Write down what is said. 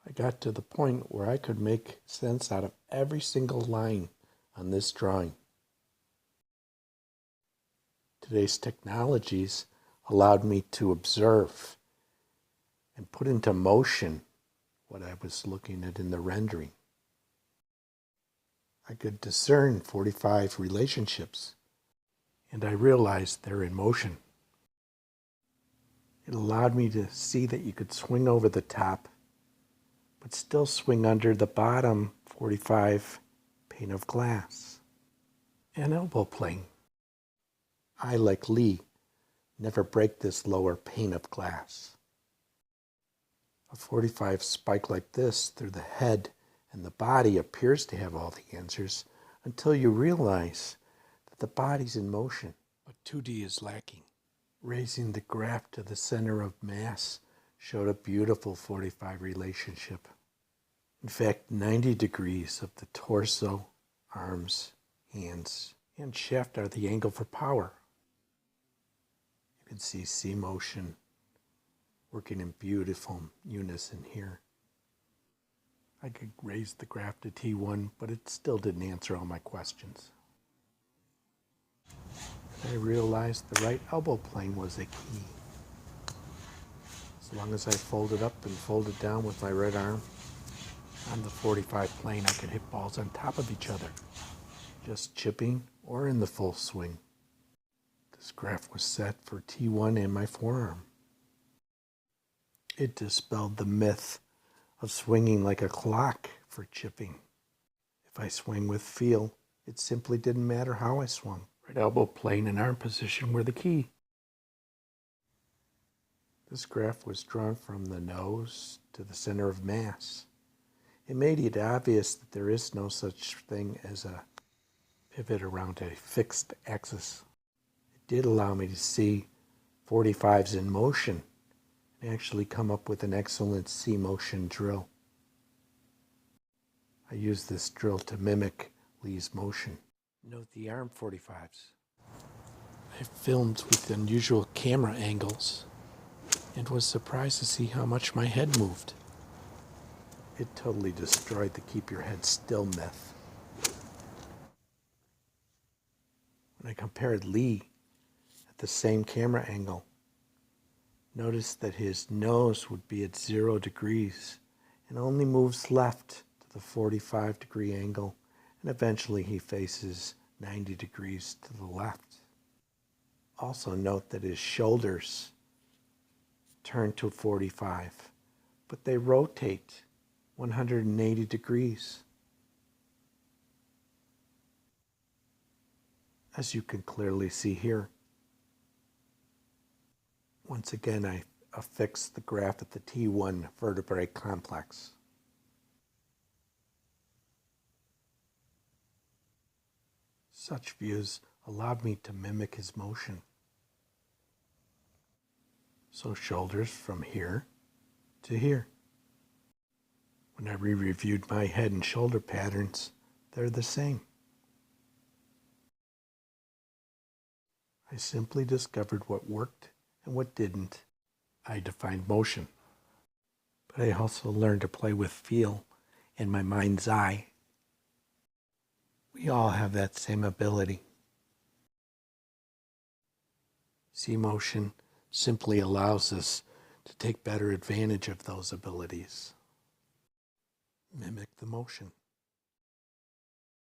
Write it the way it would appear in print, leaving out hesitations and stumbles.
I got to the point where I could make sense out of every single line on this drawing. Today's technologies allowed me to observe and put into motion what I was looking at in the rendering. I could discern 45 relationships, and I realized they're in motion. It allowed me to see that you could swing over the top, but still swing under the bottom 45 pane of glass. An elbow plane. I, like Lee, never break this lower pane of glass. A 45 spike like this through the head and the body appears to have all the answers until you realize that the body's in motion, but 2D is lacking. Raising the graph to the center of mass showed a beautiful 45 relationship. In fact, 90 degrees of the torso, arms, hands, and shaft are the angle for power. You can see Cmotion working in beautiful unison here. I could raise the graph to T1, but it still didn't answer all my questions. I realized the right elbow plane was a key. As long as I folded up and folded down with my right arm, on the 45 plane I could hit balls on top of each other, just chipping or in the full swing. This graph was set for T1 and my forearm. It dispelled the myth of swinging like a clock for chipping. If I swing with feel, it simply didn't matter how I swung. Right elbow plane and arm position were the key. This graph was drawn from the nose to the center of mass. It made it obvious that there is no such thing as a pivot around a fixed axis. It did allow me to see 45s in motion and actually come up with an excellent Cmotion drill. I used this drill to mimic Lee's motion. Note the arm 45s. I filmed with unusual camera angles and was surprised to see how much my head moved. It totally destroyed the keep your head still myth. When I compared Lee at the same camera angle, notice that his nose would be at 0 degrees and only moves left to the 45-degree angle, and eventually he faces 90 degrees to the left. Also note that his shoulders turn to 45, but they rotate 180 degrees. As you can clearly see here. Once again, I affixed the graph at the T1 vertebrae complex. Such views allowed me to mimic his motion. So shoulders from here to here. When I re-reviewed my head and shoulder patterns, they're the same. I simply discovered what worked and what didn't. I defined motion. But I also learned to play with feel and my mind's eye. We all have that same ability. Cmotion simply allows us to take better advantage of those abilities. Mimic the motion.